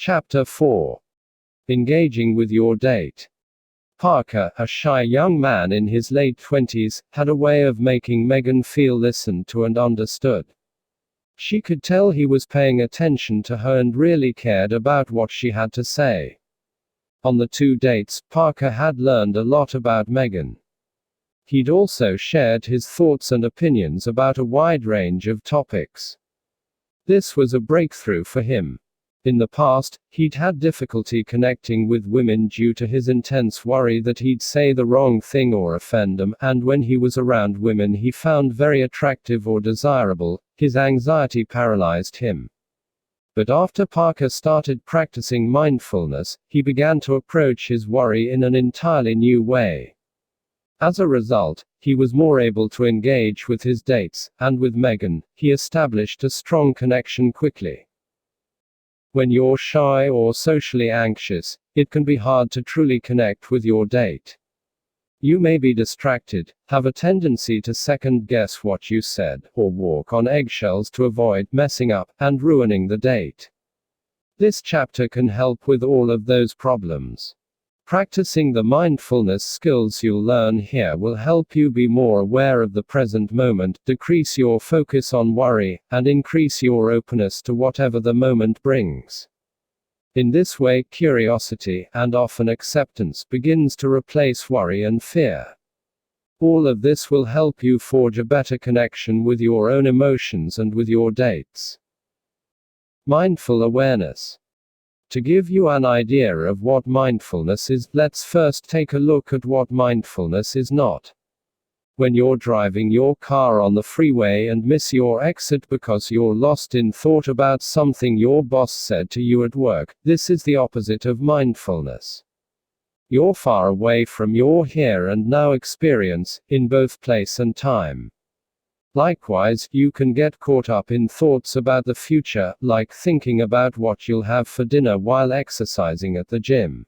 Chapter 4. Engaging with your date. Parker, a shy young man in his late 20s, had a way of making Megan feel listened to and understood. She could tell he was paying attention to her and really cared about what she had to say. On the 2 dates, Parker had learned a lot about Megan. He'd also shared his thoughts and opinions about a wide range of topics. This was a breakthrough for him. In the past, he'd had difficulty connecting with women due to his intense worry that he'd say the wrong thing or offend them, and when he was around women he found very attractive or desirable, his anxiety paralyzed him. But after Parker started practicing mindfulness, he began to approach his worry in an entirely new way. As a result, he was more able to engage with his dates, and with Megan, he established a strong connection quickly. When you're shy or socially anxious, it can be hard to truly connect with your date. You may be distracted, have a tendency to second-guess what you said, or walk on eggshells to avoid messing up and ruining the date. This chapter can help with all of those problems. Practicing the mindfulness skills you'll learn here will help you be more aware of the present moment, decrease your focus on worry, and increase your openness to whatever the moment brings. In this way, curiosity, and often acceptance, begins to replace worry and fear. All of this will help you forge a better connection with your own emotions and with your dates. Mindful awareness. To give you an idea of what mindfulness is, let's first take a look at what mindfulness is not. When you're driving your car on the freeway and miss your exit because you're lost in thought about something your boss said to you at work, this is the opposite of mindfulness. You're far away from your here and now experience, in both place and time. Likewise, you can get caught up in thoughts about the future, like thinking about what you'll have for dinner while exercising at the gym.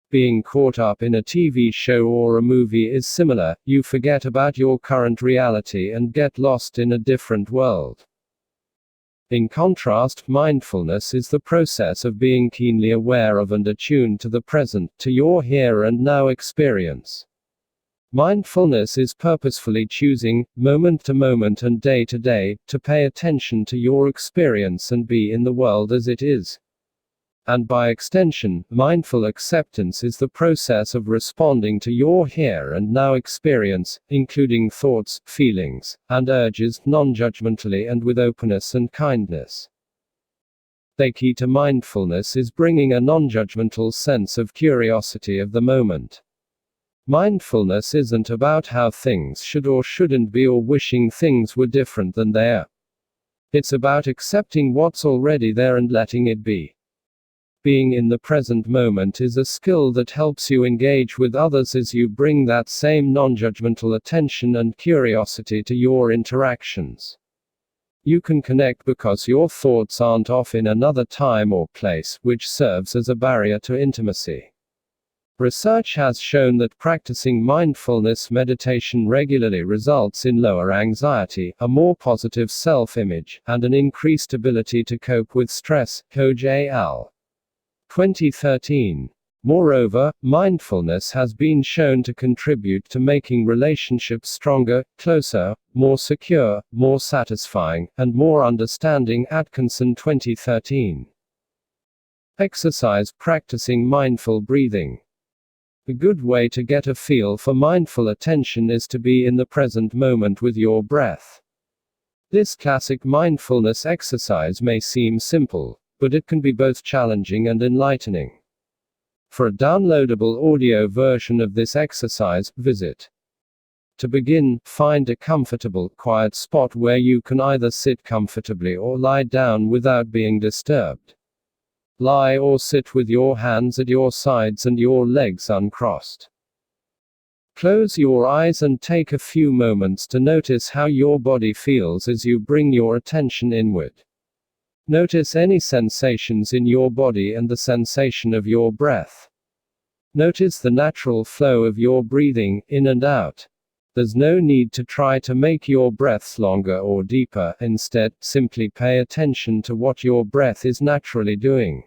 Being caught up in a TV show or a movie is similar, you forget about your current reality and get lost in a different world. In contrast, mindfulness is the process of being keenly aware of and attuned to the present, to your here and now experience. Mindfulness is purposefully choosing, moment to moment and day to day, to pay attention to your experience and be in the world as it is. And by extension, mindful acceptance is the process of responding to your here and now experience, including thoughts, feelings, and urges, non-judgmentally and with openness and kindness. The key to mindfulness is bringing a non-judgmental sense of curiosity of the moment. Mindfulness isn't about how things should or shouldn't be or wishing things were different than they are. It's about accepting what's already there and letting it be. Being in the present moment is a skill that helps you engage with others as you bring that same non-judgmental attention and curiosity to your interactions. You can connect because your thoughts aren't off in another time or place, which serves as a barrier to intimacy. Research has shown that practicing mindfulness meditation regularly results in lower anxiety, a more positive self-image, and an increased ability to cope with stress. Koch al. 2013. Moreover, mindfulness has been shown to contribute to making relationships stronger, closer, more secure, more satisfying, and more understanding. Atkinson 2013. Exercise. Practicing mindful breathing. A good way to get a feel for mindful attention is to be in the present moment with your breath. This classic mindfulness exercise may seem simple, but it can be both challenging and enlightening. For a downloadable audio version of this exercise, visit. To begin, find a comfortable, quiet spot where you can either sit comfortably or lie down without being disturbed. Lie or sit with your hands at your sides and your legs uncrossed. Close your eyes and take a few moments to notice how your body feels as you bring your attention inward. Notice any sensations in your body and the sensation of your breath. Notice the natural flow of your breathing, in and out. There's no need to try to make your breaths longer or deeper, instead, simply pay attention to what your breath is naturally doing.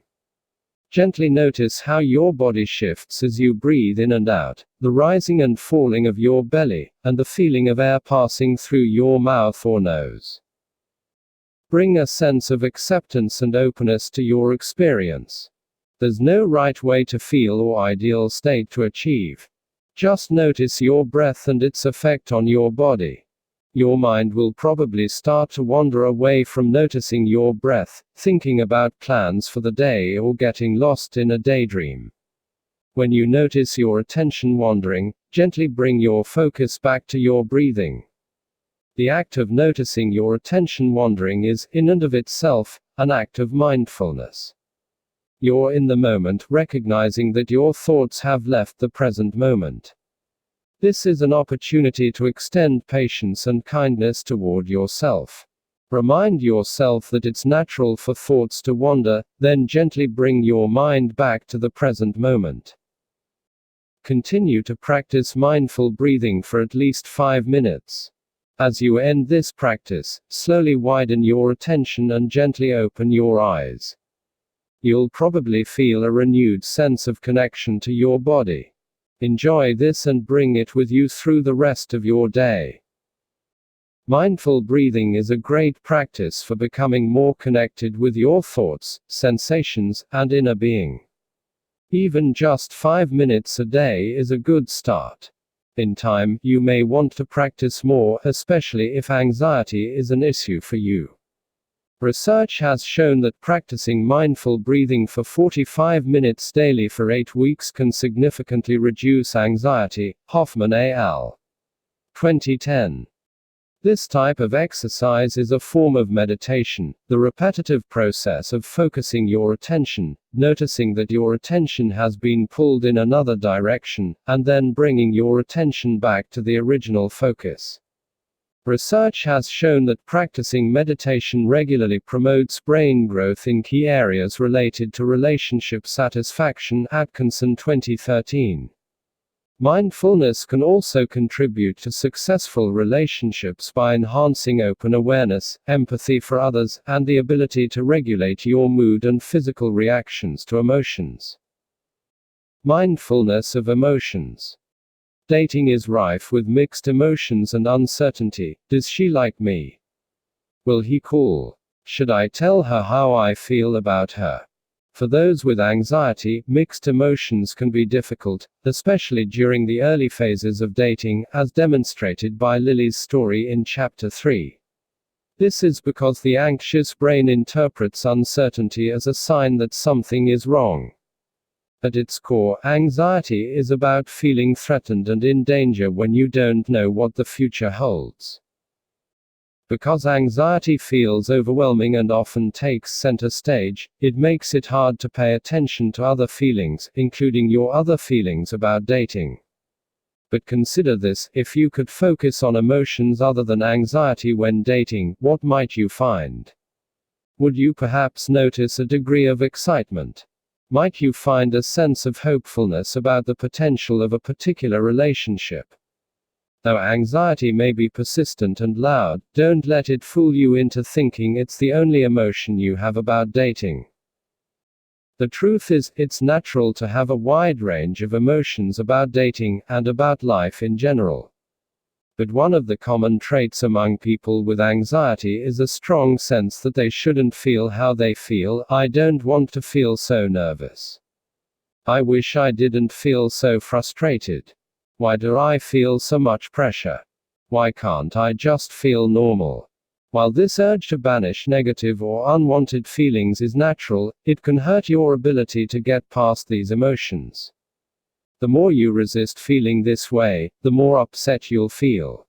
Gently notice how your body shifts as you breathe in and out, the rising and falling of your belly, and the feeling of air passing through your mouth or nose. Bring a sense of acceptance and openness to your experience. There's no right way to feel or ideal state to achieve. Just notice your breath and its effect on your body. Your mind will probably start to wander away from noticing your breath, thinking about plans for the day or getting lost in a daydream. When you notice your attention wandering, gently bring your focus back to your breathing. The act of noticing your attention wandering is, in and of itself, an act of mindfulness. You're in the moment, recognizing that your thoughts have left the present moment. This is an opportunity to extend patience and kindness toward yourself. Remind yourself that it's natural for thoughts to wander, then gently bring your mind back to the present moment. Continue to practice mindful breathing for at least 5 minutes. As you end this practice, slowly widen your attention and gently open your eyes. You'll probably feel a renewed sense of connection to your body. Enjoy this and bring it with you through the rest of your day. Mindful breathing is a great practice for becoming more connected with your thoughts, sensations, and inner being. Even just 5 minutes a day is a good start. In time, you may want to practice more, especially if anxiety is an issue for you. Research has shown that practicing mindful breathing for 45 minutes daily for 8 weeks can significantly reduce anxiety. Hoffman et al. 2010. This type of exercise is a form of meditation, the repetitive process of focusing your attention, noticing that your attention has been pulled in another direction, and then bringing your attention back to the original focus. Research has shown that practicing meditation regularly promotes brain growth in key areas related to relationship satisfaction. Atkinson 2013. Mindfulness can also contribute to successful relationships by enhancing open awareness, empathy for others, and the ability to regulate your mood and physical reactions to emotions. Mindfulness of emotions. Dating is rife with mixed emotions and uncertainty. Does she like me? Will he call? Should I tell her how I feel about her? For those with anxiety, mixed emotions can be difficult, especially during the early phases of dating, as demonstrated by Lily's story in Chapter 3. This is because the anxious brain interprets uncertainty as a sign that something is wrong. At its core, anxiety is about feeling threatened and in danger when you don't know what the future holds. Because anxiety feels overwhelming and often takes center stage, it makes it hard to pay attention to other feelings, including your other feelings about dating. But consider this: if you could focus on emotions other than anxiety when dating, what might you find? Would you perhaps notice a degree of excitement? Might you find a sense of hopefulness about the potential of a particular relationship? Though anxiety may be persistent and loud, don't let it fool you into thinking it's the only emotion you have about dating. The truth is, it's natural to have a wide range of emotions about dating, and about life in general. But one of the common traits among people with anxiety is a strong sense that they shouldn't feel how they feel. I don't want to feel so nervous. I wish I didn't feel so frustrated. Why do I feel so much pressure? Why can't I just feel normal? While this urge to banish negative or unwanted feelings is natural, it can hurt your ability to get past these emotions. The more you resist feeling this way, the more upset you'll feel.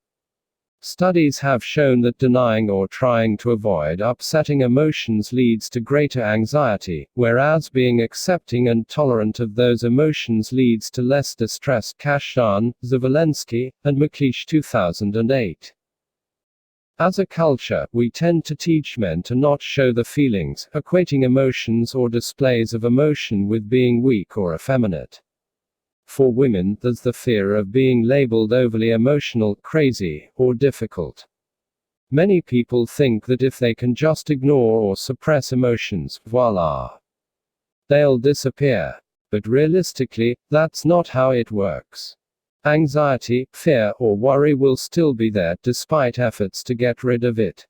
Studies have shown that denying or trying to avoid upsetting emotions leads to greater anxiety, whereas being accepting and tolerant of those emotions leads to less distress. Kashdan, Zawalensky, and McLeish 2008. As a culture, we tend to teach men to not show the feelings, equating emotions or displays of emotion with being weak or effeminate. For women, there's the fear of being labeled overly emotional, crazy, or difficult. Many people think that if they can just ignore or suppress emotions, voila, They'll disappear. But realistically, that's not how it works. Anxiety, fear, or worry will still be there, despite efforts to get rid of it.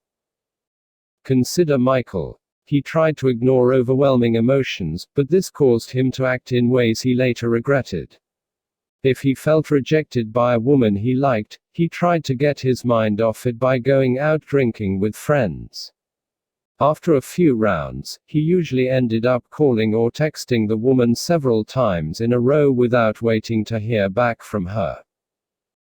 Consider Michael. He tried to ignore overwhelming emotions, but this caused him to act in ways he later regretted. If he felt rejected by a woman he liked, he tried to get his mind off it by going out drinking with friends. After a few rounds, he usually ended up calling or texting the woman several times in a row without waiting to hear back from her.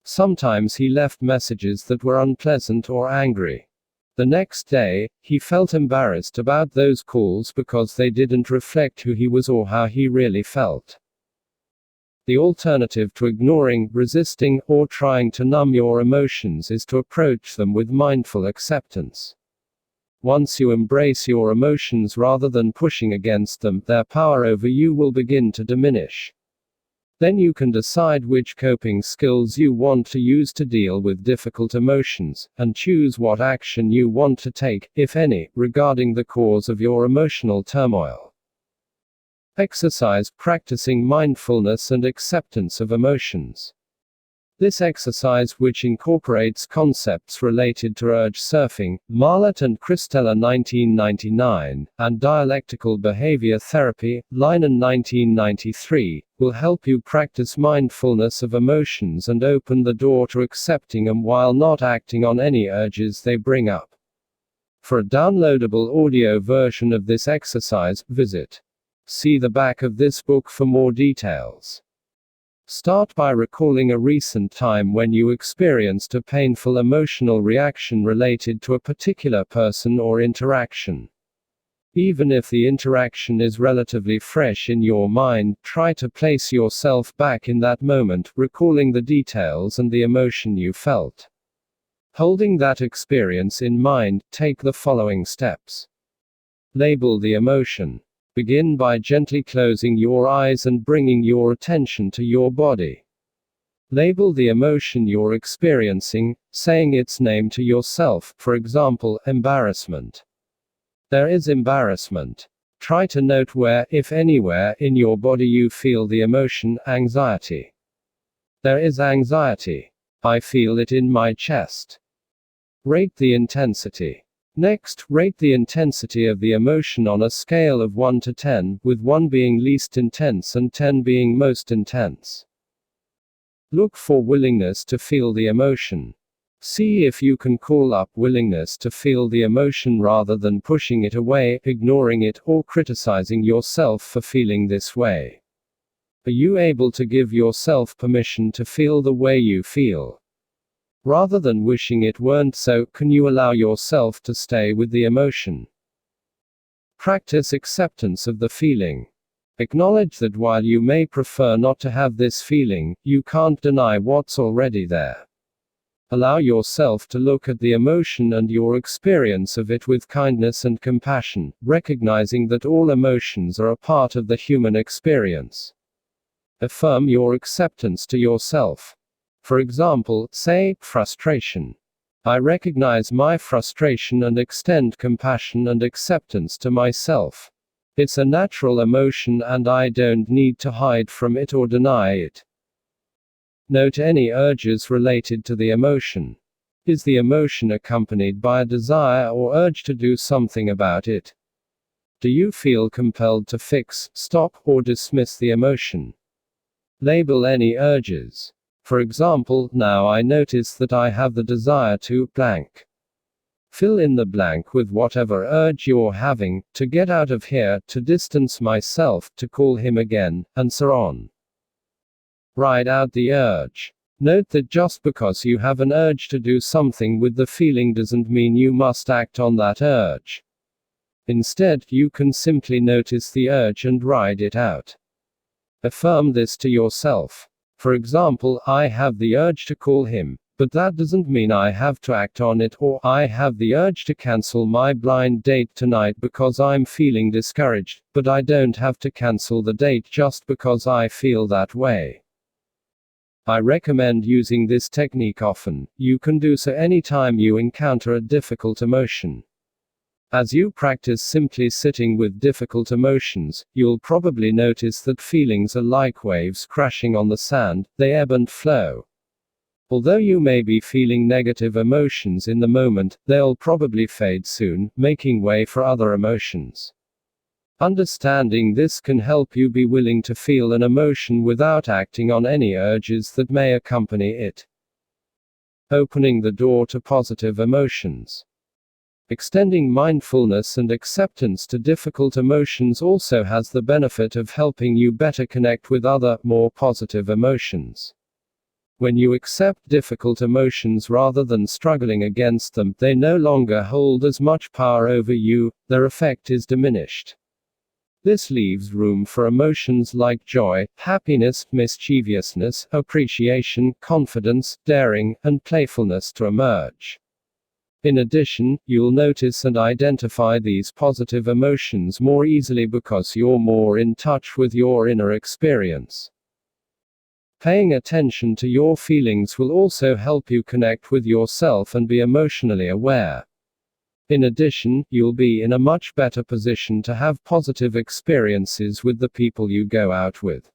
Sometimes he left messages that were unpleasant or angry. The next day, he felt embarrassed about those calls because they didn't reflect who he was or how he really felt. The alternative to ignoring, resisting, or trying to numb your emotions is to approach them with mindful acceptance. Once you embrace your emotions rather than pushing against them, their power over you will begin to diminish. Then you can decide which coping skills you want to use to deal with difficult emotions, and choose what action you want to take, if any, regarding the cause of your emotional turmoil. Exercise: practicing mindfulness and acceptance of emotions. This exercise, which incorporates concepts related to urge surfing, Marlett and Christella 1999, and dialectical behavior therapy, Leinen 1993, will help you practice mindfulness of emotions and open the door to accepting them while not acting on any urges they bring up. For a downloadable audio version of this exercise, see the back of this book for more details. Start by recalling a recent time when you experienced a painful emotional reaction related to a particular person or interaction. Even if the interaction is relatively fresh in your mind, try to place yourself back in that moment, recalling the details and the emotion you felt. Holding that experience in mind, take the following steps. Label the emotion. Begin by gently closing your eyes and bringing your attention to your body. Label the emotion you're experiencing, saying its name to yourself, for example, embarrassment. There is embarrassment. Try to note where, if anywhere, in your body you feel the emotion, anxiety. There is anxiety. I feel it in my chest. Rate the intensity. Next, rate the intensity of the emotion on a scale of 1 to 10, with 1 being least intense and 10 being most intense. Look for willingness to feel the emotion. See if you can call up willingness to feel the emotion rather than pushing it away, ignoring it, or criticizing yourself for feeling this way. Are you able to give yourself permission to feel the way you feel? Rather than wishing it weren't so, can you allow yourself to stay with the emotion? Practice acceptance of the feeling. Acknowledge that while you may prefer not to have this feeling, you can't deny what's already there. Allow yourself to look at the emotion and your experience of it with kindness and compassion, recognizing that all emotions are a part of the human experience. Affirm your acceptance to yourself. For example, say, frustration. I recognize my frustration and extend compassion and acceptance to myself. It's a natural emotion and I don't need to hide from it or deny it. Note any urges related to the emotion. Is the emotion accompanied by a desire or urge to do something about it? Do you feel compelled to fix, stop, or dismiss the emotion? Label any urges. For example, now I notice that I have the desire to blank. Fill in the blank with whatever urge you're having, to get out of here, to distance myself, to call him again, and so on. Write out the urge. Note that just because you have an urge to do something with the feeling doesn't mean you must act on that urge. Instead, you can simply notice the urge and ride it out. Affirm this to yourself. For example, I have the urge to call him, but that doesn't mean I have to act on it, or I have the urge to cancel my blind date tonight because I'm feeling discouraged, but I don't have to cancel the date just because I feel that way. I recommend using this technique often. You can do so anytime you encounter a difficult emotion. As you practice simply sitting with difficult emotions, you'll probably notice that feelings are like waves crashing on the sand, they ebb and flow. Although you may be feeling negative emotions in the moment, they'll probably fade soon, making way for other emotions. Understanding this can help you be willing to feel an emotion without acting on any urges that may accompany it. Opening the door to positive emotions. Extending mindfulness and acceptance to difficult emotions also has the benefit of helping you better connect with other, more positive emotions. When you accept difficult emotions rather than struggling against them, they no longer hold as much power over you, their effect is diminished. This leaves room for emotions like joy, happiness, mischievousness, appreciation, confidence, daring, and playfulness to emerge. In addition, you'll notice and identify these positive emotions more easily because you're more in touch with your inner experience. Paying attention to your feelings will also help you connect with yourself and be emotionally aware. In addition, you'll be in a much better position to have positive experiences with the people you go out with.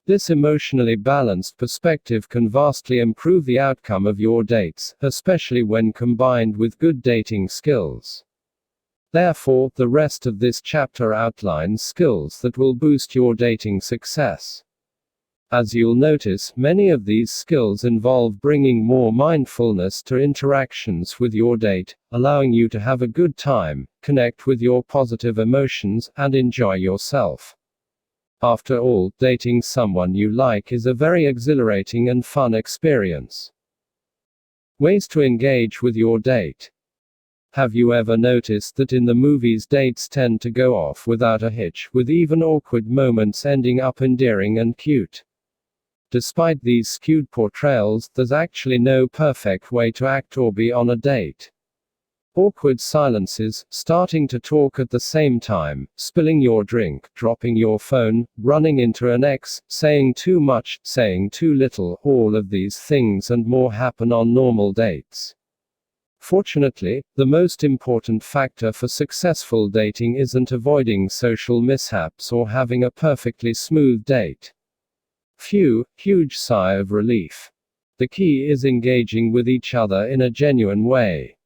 This emotionally balanced perspective can vastly improve the outcome of your dates, especially when combined with good dating skills. Therefore, the rest of this chapter outlines skills that will boost your dating success. As you'll notice, many of these skills involve bringing more mindfulness to interactions with your date, allowing you to have a good time, connect with your positive emotions, and enjoy yourself. After all, dating someone you like is a very exhilarating and fun experience. Ways to engage with your date. Have you ever noticed that in the movies dates tend to go off without a hitch, with even awkward moments ending up endearing and cute? Despite these skewed portrayals, there's actually no perfect way to act or be on a date. Awkward silences, starting to talk at the same time, spilling your drink, dropping your phone, running into an ex, saying too much, saying too little, all of these things and more happen on normal dates. Fortunately, the most important factor for successful dating isn't avoiding social mishaps or having a perfectly smooth date. Phew, huge sigh of relief. The key is engaging with each other in a genuine way.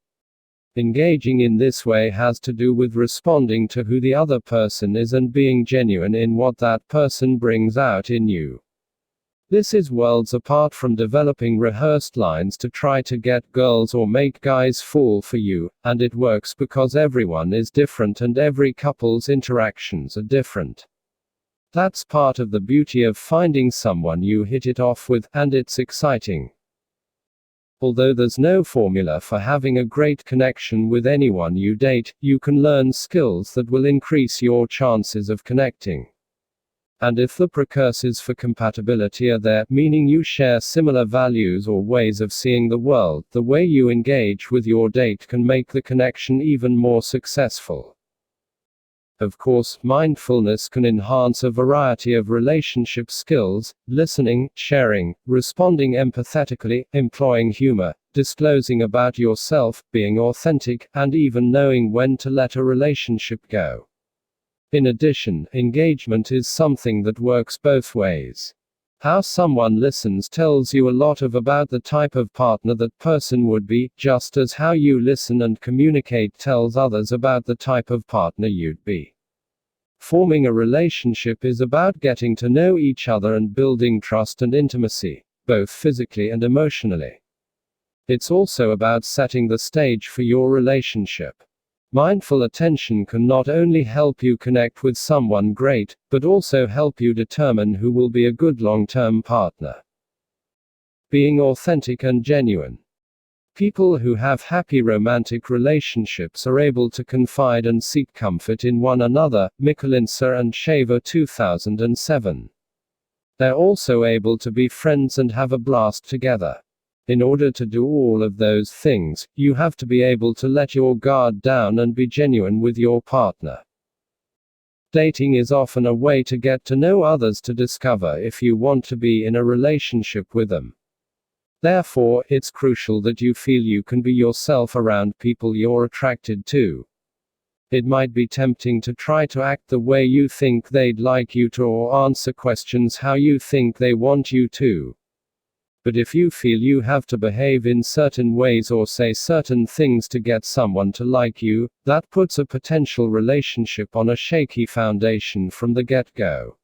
Engaging in this way has to do with responding to who the other person is and being genuine in what that person brings out in you. This is worlds apart from developing rehearsed lines to try to get girls or make guys fall for you, and it works because everyone is different and every couple's interactions are different. That's part of the beauty of finding someone you hit it off with, and it's exciting. Although there's no formula for having a great connection with anyone you date, you can learn skills that will increase your chances of connecting. And if the precursors for compatibility are there, meaning you share similar values or ways of seeing the world, the way you engage with your date can make the connection even more successful. Of course, mindfulness can enhance a variety of relationship skills: listening, sharing, responding empathetically, employing humor, disclosing about yourself, being authentic, and even knowing when to let a relationship go. In addition, engagement is something that works both ways. How someone listens tells you a lot about the type of partner that person would be, just as how you listen and communicate tells others about the type of partner you'd be. Forming a relationship is about getting to know each other and building trust and intimacy, both physically and emotionally. It's also about setting the stage for your relationship. Mindful attention can not only help you connect with someone great, but also help you determine who will be a good long-term partner. Being authentic and genuine. People who have happy romantic relationships are able to confide and seek comfort in one another. Mikulinsa and Shaver 2007. They're also able to be friends and have a blast together. In order to do all of those things, you have to be able to let your guard down and be genuine with your partner. Dating is often a way to get to know others to discover if you want to be in a relationship with them. Therefore, it's crucial that you feel you can be yourself around people you're attracted to. It might be tempting to try to act the way you think they'd like you to, or answer questions how you think they want you to. But if you feel you have to behave in certain ways or say certain things to get someone to like you, that puts a potential relationship on a shaky foundation from the get-go.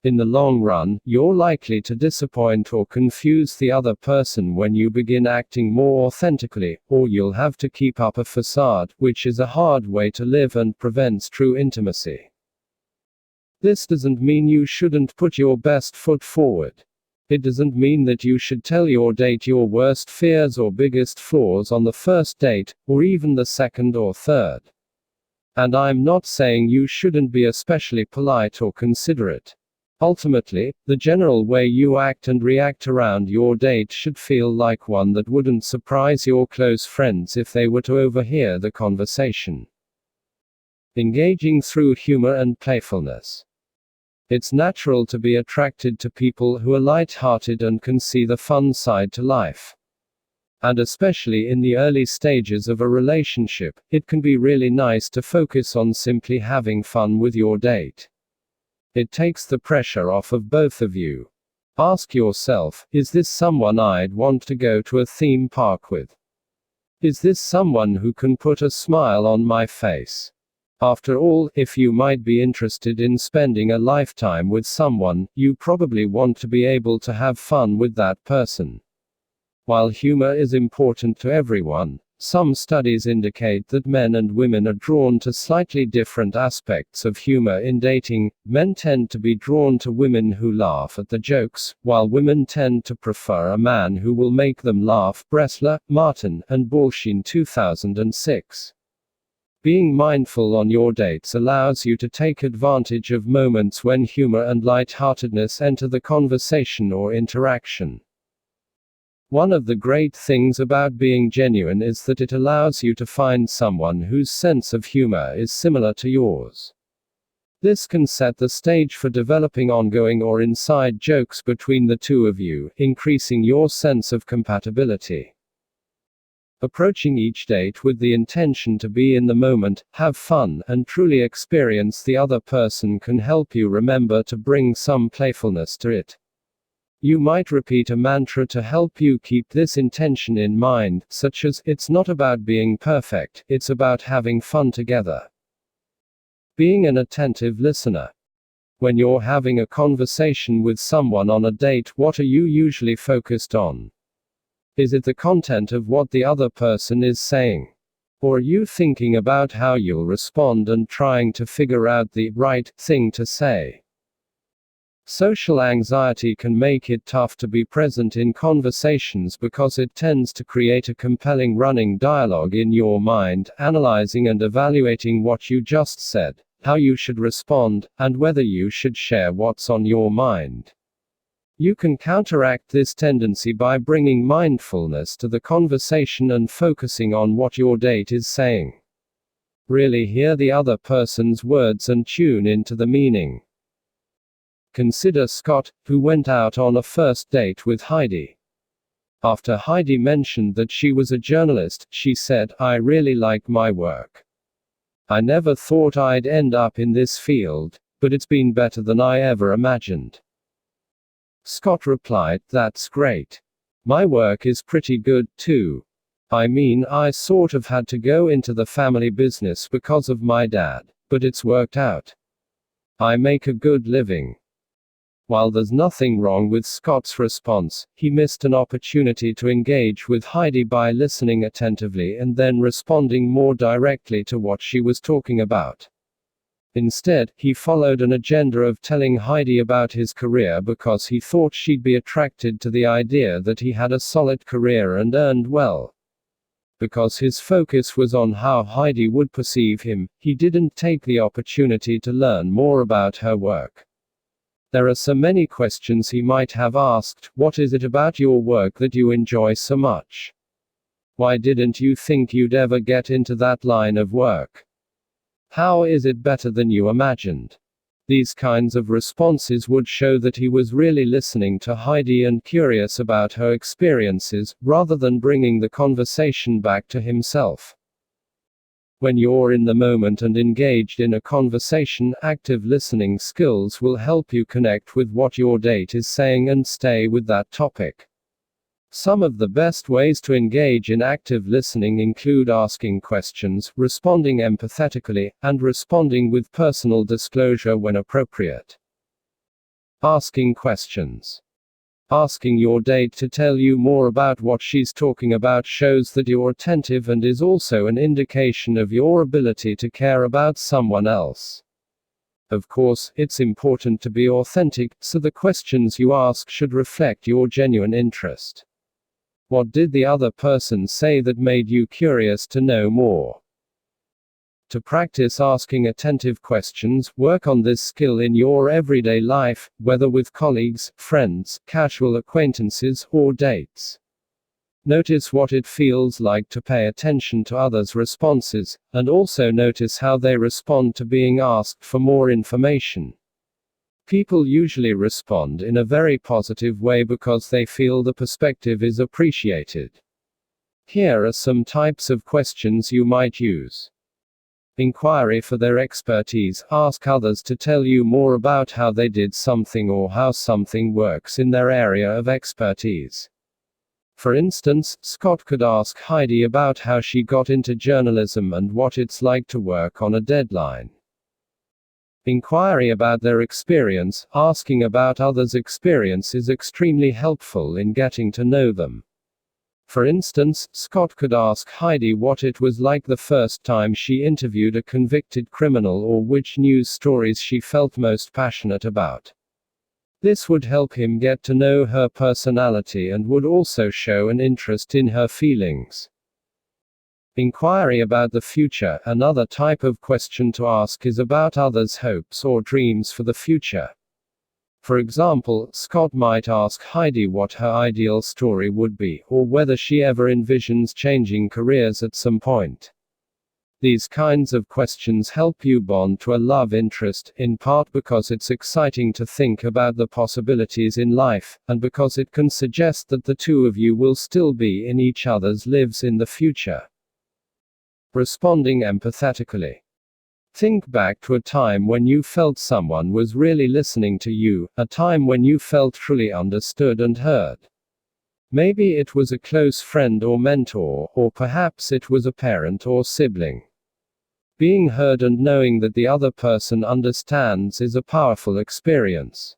In the long run, you're likely to disappoint or confuse the other person when you begin acting more authentically, or you'll have to keep up a facade, which is a hard way to live and prevents true intimacy. This doesn't mean you shouldn't put your best foot forward. It doesn't mean that you should tell your date your worst fears or biggest flaws on the first date, or even the second or third. And I'm not saying you shouldn't be especially polite or considerate. Ultimately, the general way you act and react around your date should feel like one that wouldn't surprise your close friends if they were to overhear the conversation. Engaging through humor and playfulness. It's natural to be attracted to people who are light-hearted and can see the fun side to life. And especially in the early stages of a relationship, it can be really nice to focus on simply having fun with your date. It takes the pressure off of both of you. Ask yourself, is this someone I'd want to go to a theme park with? Is this someone who can put a smile on my face? After all, if you might be interested in spending a lifetime with someone, you probably want to be able to have fun with that person. While humor is important to everyone, some studies indicate that men and women are drawn to slightly different aspects of humor in dating. Men tend to be drawn to women who laugh at the jokes, while women tend to prefer a man who will make them laugh. Bressler, Martin, and Bolshin 2006. Being mindful on your dates allows you to take advantage of moments when humor and lightheartedness enter the conversation or interaction. One of the great things about being genuine is that it allows you to find someone whose sense of humor is similar to yours. This can set the stage for developing ongoing or inside jokes between the two of you, increasing your sense of compatibility. Approaching each date with the intention to be in the moment, have fun, and truly experience the other person can help you remember to bring some playfulness to it. You might repeat a mantra to help you keep this intention in mind, such as, "It's not about being perfect, it's about having fun together." Being an attentive listener. When you're having a conversation with someone on a date, what are you usually focused on? Is it the content of what the other person is saying? Or are you thinking about how you'll respond and trying to figure out the right thing to say? Social anxiety can make it tough to be present in conversations because it tends to create a compelling running dialogue in your mind, analyzing and evaluating what you just said, how you should respond, and whether you should share what's on your mind. You can counteract this tendency by bringing mindfulness to the conversation and focusing on what your date is saying. Really hear the other person's words and tune into the meaning. Consider Scott, who went out on a first date with Heidi. After Heidi mentioned that she was a journalist, she said, "I really like my work. I never thought I'd end up in this field, but it's been better than I ever imagined." Scott replied, "That's great. My work is pretty good, too. I mean, I sort of had to go into the family business because of my dad, but it's worked out. I make a good living." While there's nothing wrong with Scott's response, he missed an opportunity to engage with Heidi by listening attentively and then responding more directly to what she was talking about. Instead, he followed an agenda of telling Heidi about his career because he thought she'd be attracted to the idea that he had a solid career and earned well. Because his focus was on how Heidi would perceive him, he didn't take the opportunity to learn more about her work. There are so many questions he might have asked. What is it about your work that you enjoy so much? Why didn't you think you'd ever get into that line of work? How is it better than you imagined? These kinds of responses would show that he was really listening to Heidi and curious about her experiences, rather than bringing the conversation back to himself. When you're in the moment and engaged in a conversation, active listening skills will help you connect with what your date is saying and stay with that topic. Some of the best ways to engage in active listening include asking questions, responding empathetically, and responding with personal disclosure when appropriate. Asking questions. Asking your date to tell you more about what she's talking about shows that you're attentive and is also an indication of your ability to care about someone else. Of course, it's important to be authentic, so the questions you ask should reflect your genuine interest. What did the other person say that made you curious to know more? To practice asking attentive questions, work on this skill in your everyday life, whether with colleagues, friends, casual acquaintances, or dates. Notice what it feels like to pay attention to others' responses, and also notice how they respond to being asked for more information. People usually respond in a very positive way because they feel the perspective is appreciated. Here are some types of questions you might use. Inquiry for their expertise. Ask others to tell you more about how they did something or how something works in their area of expertise. For instance, Scott could ask Heidi about how she got into journalism and what it's like to work on a deadline. Inquiry about their experience. Asking about others' experience is extremely helpful in getting to know them. For instance, Scott could ask Heidi what it was like the first time she interviewed a convicted criminal or which news stories she felt most passionate about. This would help him get to know her personality and would also show an interest in her feelings. Inquiry about the future. Another type of question to ask is about others' hopes or dreams for the future. For example, Scott might ask Heidi what her ideal story would be, or whether she ever envisions changing careers at some point. These kinds of questions help you bond to a love interest, in part because it's exciting to think about the possibilities in life, and because it can suggest that the two of you will still be in each other's lives in the future. Responding empathetically. Think back to a time when you felt someone was really listening to you, a time when you felt truly understood and heard. Maybe it was a close friend or mentor, or perhaps it was a parent or sibling. Being heard and knowing that the other person understands is a powerful experience.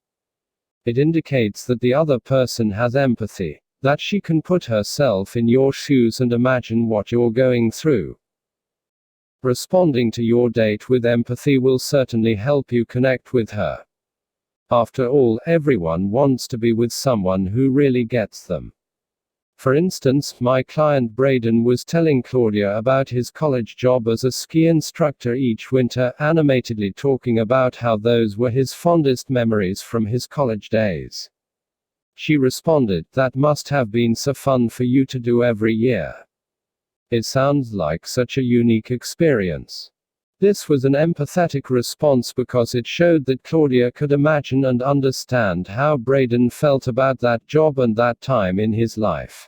It indicates that the other person has empathy, that she can put herself in your shoes and imagine what you're going through. Responding to your date with empathy will certainly help you connect with her. After all, everyone wants to be with someone who really gets them. For instance, my client Braden was telling Claudia about his college job as a ski instructor each winter, animatedly talking about how those were his fondest memories from his college days. She responded, "That must have been so fun for you to do every year. It sounds like such a unique experience." This was an empathetic response because it showed that Claudia could imagine and understand how Braden felt about that job and that time in his life.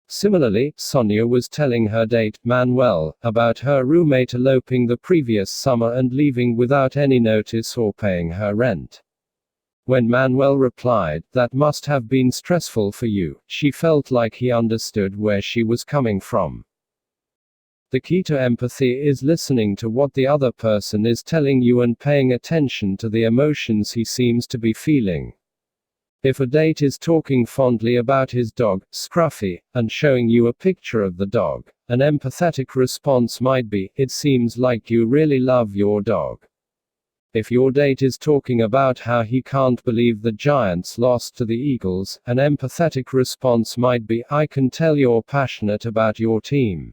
Similarly, Sonia was telling her date, Manuel, about her roommate eloping the previous summer and leaving without any notice or paying her rent. When Manuel replied, "That must have been stressful for you," she felt like he understood where she was coming from. The key to empathy is listening to what the other person is telling you and paying attention to the emotions he seems to be feeling. If a date is talking fondly about his dog, Scruffy, and showing you a picture of the dog, an empathetic response might be, "It seems like you really love your dog." If your date is talking about how he can't believe the Giants lost to the Eagles, an empathetic response might be, "I can tell you're passionate about your team."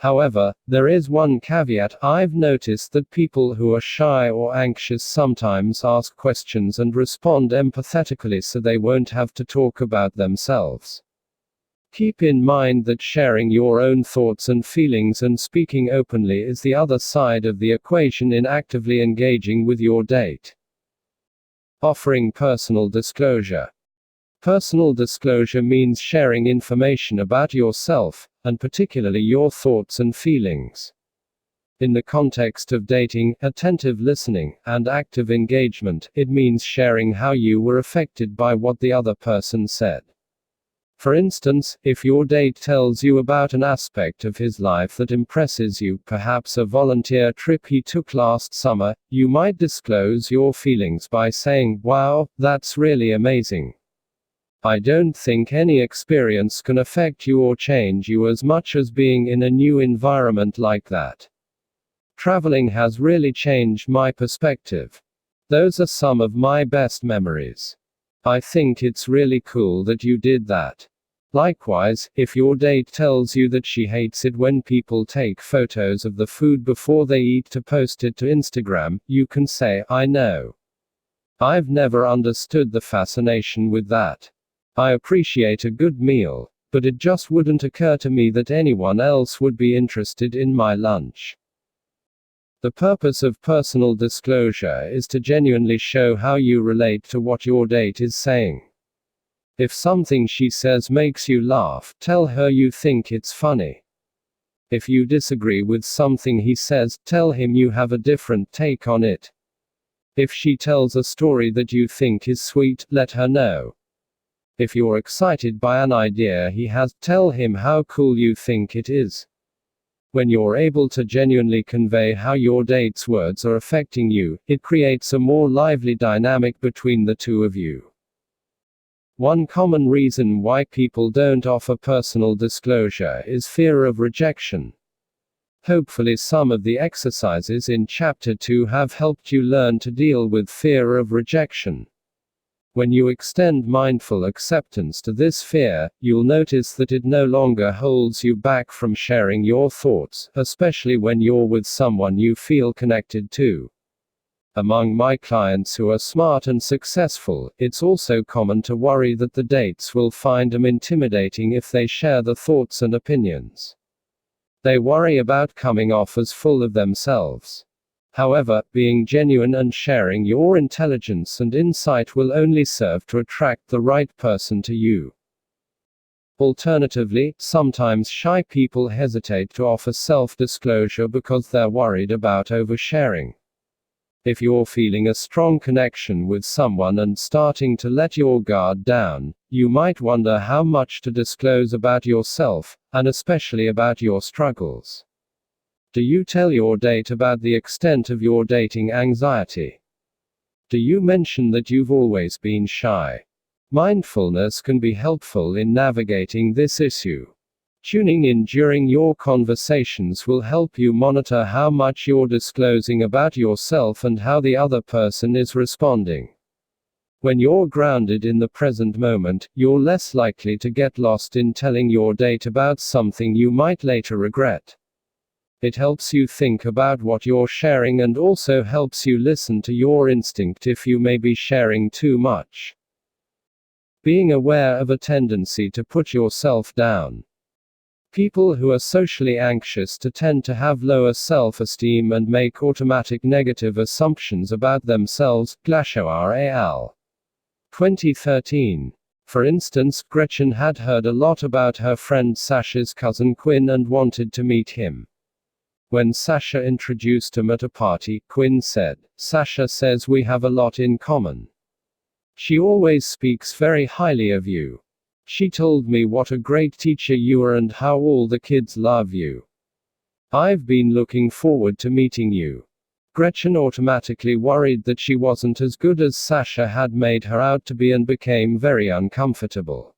However, there is one caveat. I've noticed that people who are shy or anxious sometimes ask questions and respond empathetically so they won't have to talk about themselves. Keep in mind that sharing your own thoughts and feelings and speaking openly is the other side of the equation in actively engaging with your date. Offering personal disclosure. Personal disclosure means sharing information about yourself, and particularly your thoughts and feelings. In the context of dating, attentive listening, and active engagement, it means sharing how you were affected by what the other person said. For instance, if your date tells you about an aspect of his life that impresses you, perhaps a volunteer trip he took last summer, you might disclose your feelings by saying, "Wow, that's really amazing. I don't think any experience can affect you or change you as much as being in a new environment like that. Traveling has really changed my perspective. Those are some of my best memories. I think it's really cool that you did that." Likewise, if your date tells you that she hates it when people take photos of the food before they eat to post it to Instagram, you can say, "I know. I've never understood the fascination with that. I appreciate a good meal, but it just wouldn't occur to me that anyone else would be interested in my lunch." The purpose of personal disclosure is to genuinely show how you relate to what your date is saying. If something she says makes you laugh, tell her you think it's funny. If you disagree with something he says, tell him you have a different take on it. If she tells a story that you think is sweet, let her know. If you're excited by an idea he has, tell him how cool you think it is. When you're able to genuinely convey how your date's words are affecting you, it creates a more lively dynamic between the two of you. One common reason why people don't offer personal disclosure is fear of rejection. Hopefully some of the exercises in Chapter 2 have helped you learn to deal with fear of rejection. When you extend mindful acceptance to this fear, you'll notice that it no longer holds you back from sharing your thoughts, especially when you're with someone you feel connected to. Among my clients who are smart and successful, it's also common to worry that the dates will find them intimidating if they share the thoughts and opinions. They worry about coming off as full of themselves. However, being genuine and sharing your intelligence and insight will only serve to attract the right person to you. Alternatively, sometimes shy people hesitate to offer self-disclosure because they're worried about oversharing. If you're feeling a strong connection with someone and starting to let your guard down, you might wonder how much to disclose about yourself, and especially about your struggles. Do you tell your date about the extent of your dating anxiety? Do you mention that you've always been shy? Mindfulness can be helpful in navigating this issue. Tuning in during your conversations will help you monitor how much you're disclosing about yourself and how the other person is responding. When you're grounded in the present moment, you're less likely to get lost in telling your date about something you might later regret. It helps you think about what you're sharing and also helps you listen to your instinct if you may be sharing too much. Being aware of a tendency to put yourself down. People who are socially anxious tend to have lower self-esteem and make automatic negative assumptions about themselves. Glashow et al. 2013. For instance, Gretchen had heard a lot about her friend Sasha's cousin Quinn and wanted to meet him. When Sasha introduced him at a party, Quinn said, "Sasha says we have a lot in common. She always speaks very highly of you. She told me what a great teacher you are and how all the kids love you. I've been looking forward to meeting you." Gretchen automatically worried that she wasn't as good as Sasha had made her out to be and became very uncomfortable.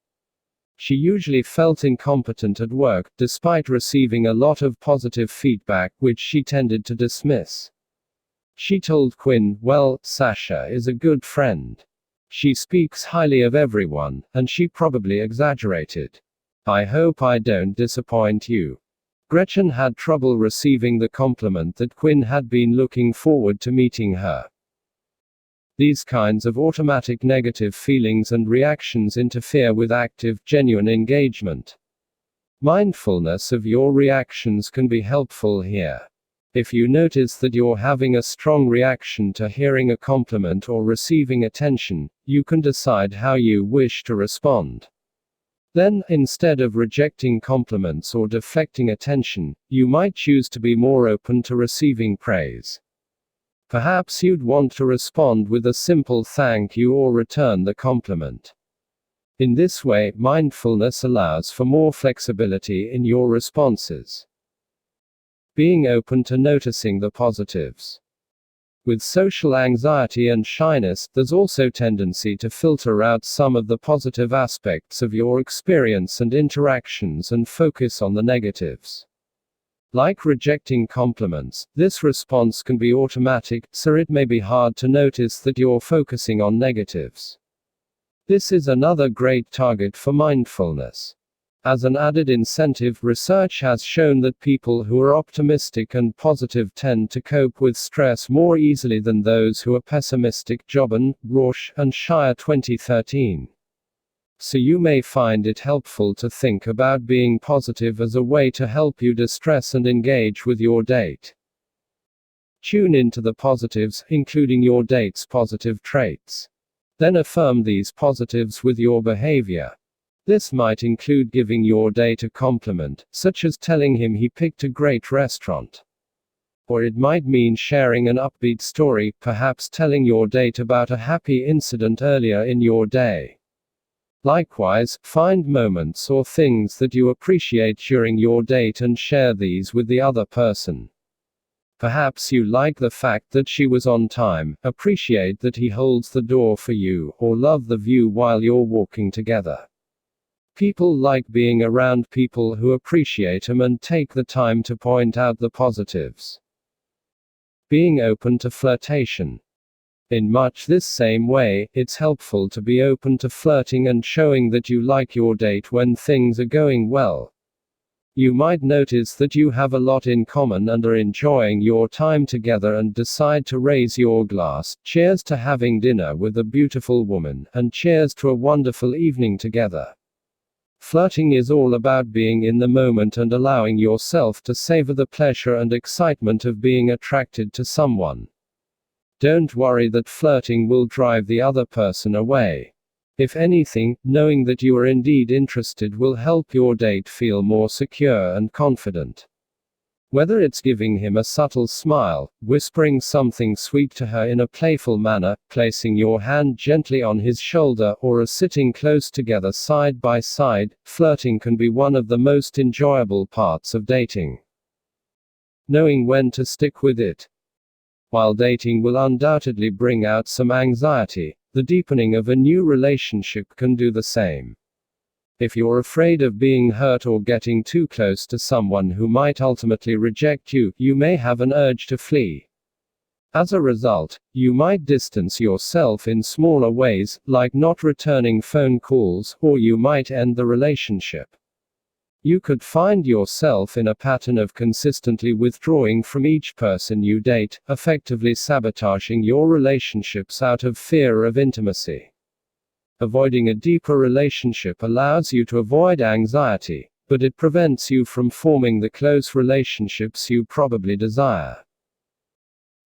She usually felt incompetent at work, despite receiving a lot of positive feedback, which she tended to dismiss. She told Quinn, "Well, Sasha is a good friend. She speaks highly of everyone, and she probably exaggerated. I hope I don't disappoint you." Gretchen had trouble receiving the compliment that Quinn had been looking forward to meeting her. These kinds of automatic negative feelings and reactions interfere with active, genuine engagement. Mindfulness of your reactions can be helpful here. If you notice that you're having a strong reaction to hearing a compliment or receiving attention, you can decide how you wish to respond. Then, instead of rejecting compliments or deflecting attention, you might choose to be more open to receiving praise. Perhaps you'd want to respond with a simple thank you or return the compliment. In this way, mindfulness allows for more flexibility in your responses. Being open to noticing the positives. With social anxiety and shyness, there's also tendency to filter out some of the positive aspects of your experience and interactions and focus on the negatives. Like rejecting compliments, this response can be automatic, so it may be hard to notice that you're focusing on negatives. This is another great target for mindfulness. As an added incentive, research has shown that people who are optimistic and positive tend to cope with stress more easily than those who are pessimistic. Jobin, Rausch, and Shire 2013. So you may find it helpful to think about being positive as a way to help you distress and engage with your date. Tune into the positives, including your date's positive traits. Then affirm these positives with your behavior. This might include giving your date a compliment, such as telling him he picked a great restaurant. Or it might mean sharing an upbeat story, perhaps telling your date about a happy incident earlier in your day. Likewise, find moments or things that you appreciate during your date and share these with the other person. Perhaps you like the fact that she was on time, appreciate that he holds the door for you, or love the view while you're walking together. People like being around people who appreciate them and take the time to point out the positives. Being open to flirtation. In much this same way, it's helpful to be open to flirting and showing that you like your date when things are going well. You might notice that you have a lot in common and are enjoying your time together and decide to raise your glass. Cheers to having dinner with a beautiful woman, and cheers to a wonderful evening together. Flirting is all about being in the moment and allowing yourself to savor the pleasure and excitement of being attracted to someone. Don't worry that flirting will drive the other person away. If anything, knowing that you are indeed interested will help your date feel more secure and confident. Whether it's giving him a subtle smile, whispering something sweet to her in a playful manner, placing your hand gently on his shoulder, or sitting close together side by side, flirting can be one of the most enjoyable parts of dating. Knowing when to stick with it. While dating will undoubtedly bring out some anxiety, the deepening of a new relationship can do the same. If you're afraid of being hurt or getting too close to someone who might ultimately reject you, you may have an urge to flee. As a result, you might distance yourself in smaller ways, like not returning phone calls, or you might end the relationship. You could find yourself in a pattern of consistently withdrawing from each person you date, effectively sabotaging your relationships out of fear of intimacy. Avoiding a deeper relationship allows you to avoid anxiety, but it prevents you from forming the close relationships you probably desire.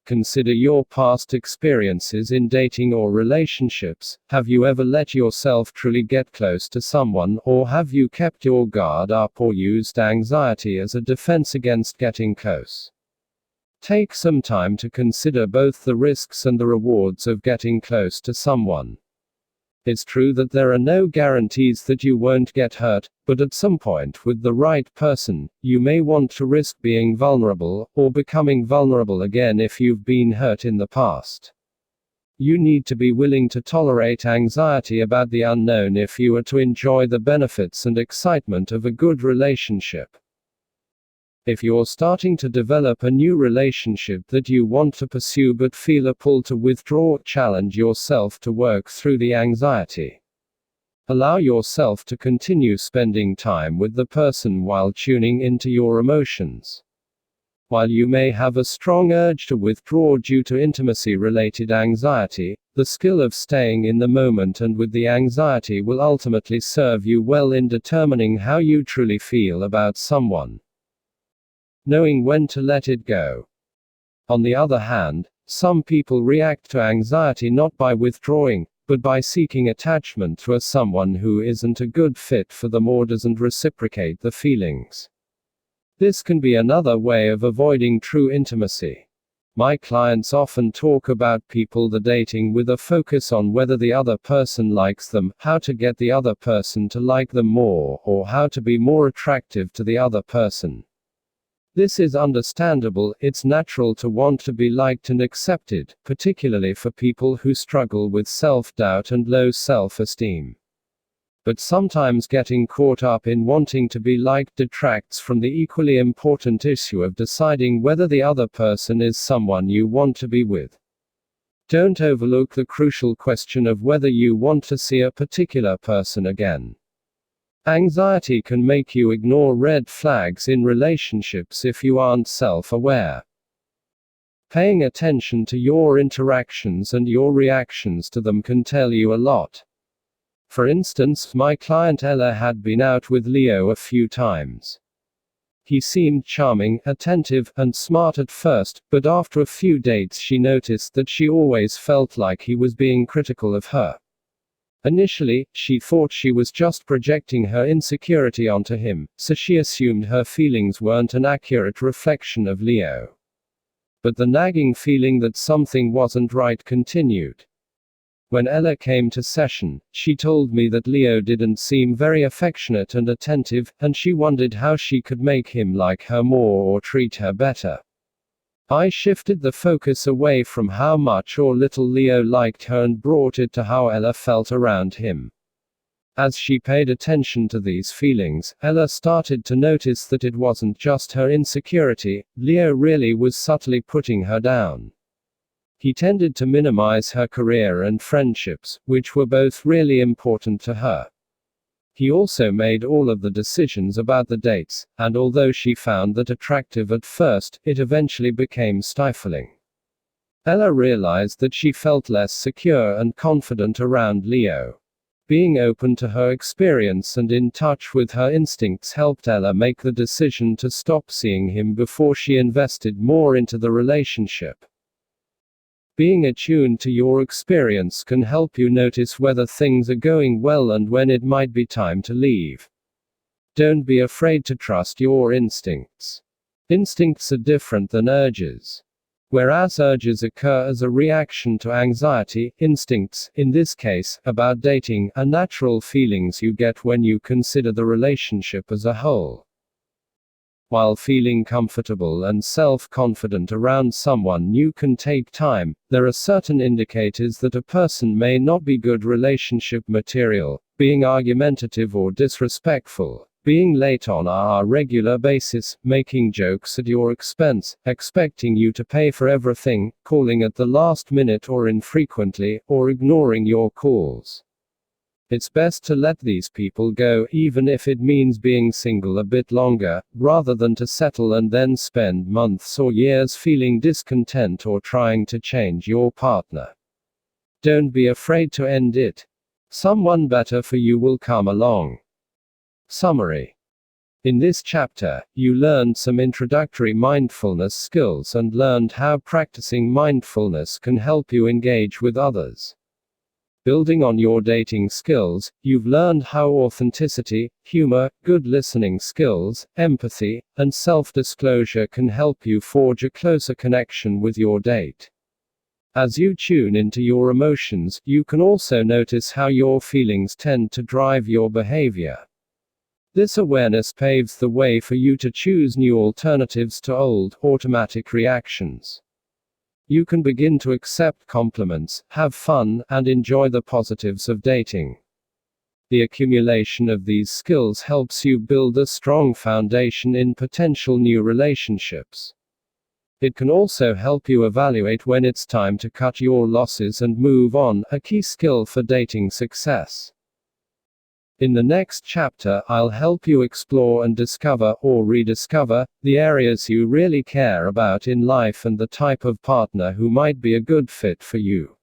Consider your past experiences in dating or relationships. Have you ever let yourself truly get close to someone, or have you kept your guard up or used anxiety as a defense against getting close? Take some time to consider both the risks and the rewards of getting close to someone. It's true that there are no guarantees that you won't get hurt, but at some point with the right person, you may want to risk being vulnerable, or becoming vulnerable again if you've been hurt in the past. You need to be willing to tolerate anxiety about the unknown if you are to enjoy the benefits and excitement of a good relationship. If you're starting to develop a new relationship that you want to pursue but feel a pull to withdraw, challenge yourself to work through the anxiety. Allow yourself to continue spending time with the person while tuning into your emotions. While you may have a strong urge to withdraw due to intimacy-related anxiety, the skill of staying in the moment and with the anxiety will ultimately serve you well in determining how you truly feel about someone. Knowing when to let it go. On the other hand, some people react to anxiety not by withdrawing, but by seeking attachment to someone who isn't a good fit for them or doesn't reciprocate the feelings. This can be another way of avoiding true intimacy. My clients often talk about people they're dating with a focus on whether the other person likes them, how to get the other person to like them more, or how to be more attractive to the other person. This is understandable. It's natural to want to be liked and accepted, particularly for people who struggle with self-doubt and low self-esteem. But sometimes getting caught up in wanting to be liked detracts from the equally important issue of deciding whether the other person is someone you want to be with. Don't overlook the crucial question of whether you want to see a particular person again. Anxiety can make you ignore red flags in relationships if you aren't self-aware. Paying attention to your interactions and your reactions to them can tell you a lot. For instance, my client Ella had been out with Leo a few times. He seemed charming, attentive, and smart at first, but after a few dates she noticed that she always felt like he was being critical of her. Initially, she thought she was just projecting her insecurity onto him, so she assumed her feelings weren't an accurate reflection of Leo. But the nagging feeling that something wasn't right continued. When Ella came to session, she told me that Leo didn't seem very affectionate and attentive, and she wondered how she could make him like her more or treat her better. I shifted the focus away from how much or little Leo liked her and brought it to how Ella felt around him. As she paid attention to these feelings, Ella started to notice that it wasn't just her insecurity, Leo really was subtly putting her down. He tended to minimize her career and friendships, which were both really important to her. He also made all of the decisions about the dates, and although she found that attractive at first, it eventually became stifling. Ella realized that she felt less secure and confident around Leo. Being open to her experience and in touch with her instincts helped Ella make the decision to stop seeing him before she invested more into the relationship. Being attuned to your experience can help you notice whether things are going well and when it might be time to leave. Don't be afraid to trust your instincts. Instincts are different than urges. Whereas urges occur as a reaction to anxiety, instincts, in this case, about dating, are natural feelings you get when you consider the relationship as a whole. While feeling comfortable and self-confident around someone new can take time, there are certain indicators that a person may not be good relationship material: being argumentative or disrespectful, being late on a regular basis, making jokes at your expense, expecting you to pay for everything, calling at the last minute or infrequently, or ignoring your calls. It's best to let these people go, even if it means being single a bit longer, rather than to settle and then spend months or years feeling discontent or trying to change your partner. Don't be afraid to end it. Someone better for you will come along. Summary. In this chapter, you learned some introductory mindfulness skills and learned how practicing mindfulness can help you engage with others. Building on your dating skills, you've learned how authenticity, humor, good listening skills, empathy, and self-disclosure can help you forge a closer connection with your date. As you tune into your emotions, you can also notice how your feelings tend to drive your behavior. This awareness paves the way for you to choose new alternatives to old, automatic reactions. You can begin to accept compliments, have fun, and enjoy the positives of dating. The accumulation of these skills helps you build a strong foundation in potential new relationships. It can also help you evaluate when it's time to cut your losses and move on, a key skill for dating success. In the next chapter, I'll help you explore and discover, or rediscover, the areas you really care about in life and the type of partner who might be a good fit for you.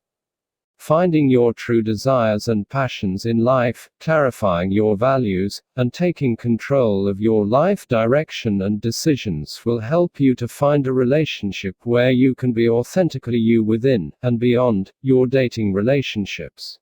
Finding your true desires and passions in life, clarifying your values, and taking control of your life direction and decisions will help you to find a relationship where you can be authentically you within, and beyond, your dating relationships.